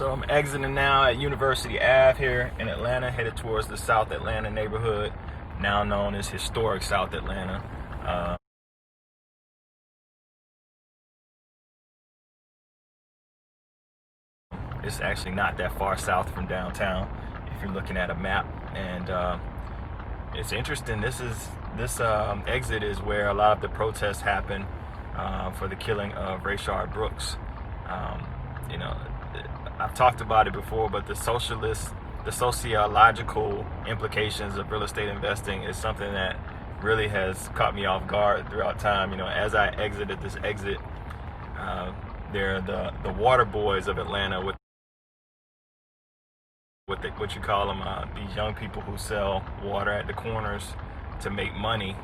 So I'm exiting now at University Ave here in Atlanta, headed towards the South Atlanta neighborhood, now known as historic South Atlanta. It's actually not that far south from downtown if you're looking at a map, and it's interesting. This exit is where a lot of the protests happen for the killing of Rayshard Brooks. You know, I've talked about it before, but the sociological implications of real estate investing is something that really has caught me off guard throughout time. You know, as I exited this exit, there are the water boys of Atlanta with what you call them, these young people who sell water at the corners to make money,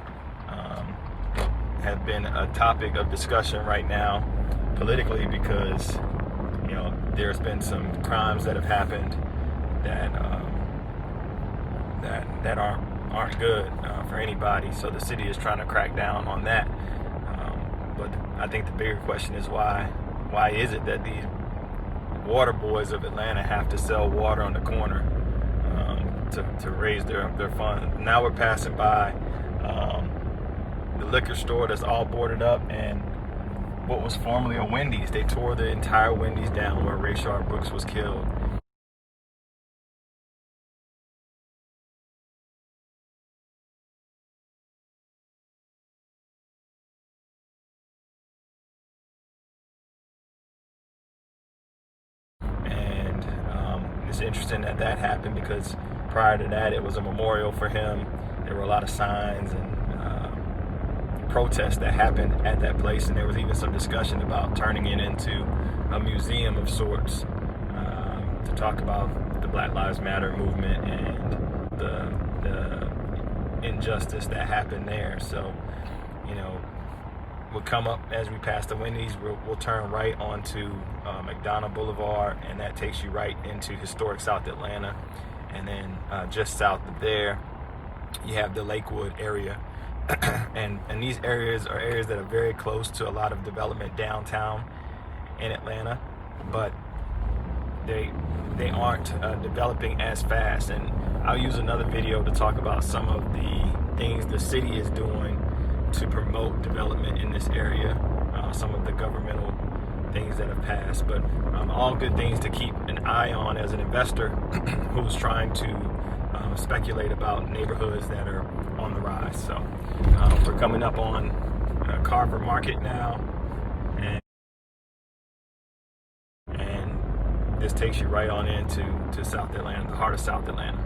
have been a topic of discussion right now politically because, you know, there's been some crimes that have happened that aren't good for anybody. So the city is trying to crack down on that. But I think the bigger question is why is it that these water boys of Atlanta have to sell water on the corner to raise their funds? Now we're passing by the liquor store that's all boarded up and what was formerly a Wendy's. They tore the entire Wendy's down where Rayshard Brooks was killed. And it's interesting that happened because prior to that, it was a memorial for him. There were a lot of signs and protests that happened at that place, and there was even some discussion about turning it into a museum of sorts to talk about the Black Lives Matter movement and the injustice that happened there. So, you know, we'll come up as we pass the Wendy's. We'll turn right onto McDonough Boulevard, and that takes you right into historic South Atlanta. And then just south of there, you have the Lakewood area. and these areas are areas that are very close to a lot of development downtown in Atlanta, but they aren't developing as fast. And I'll use another video to talk about some of the things the city is doing to promote development in this area, some of the governmental things that have passed, but all good things to keep an eye on as an investor who's trying to speculate about neighborhoods that are on the rise. So we're coming up on Carver Market now, and this takes you right on into South Atlanta, the heart of South Atlanta.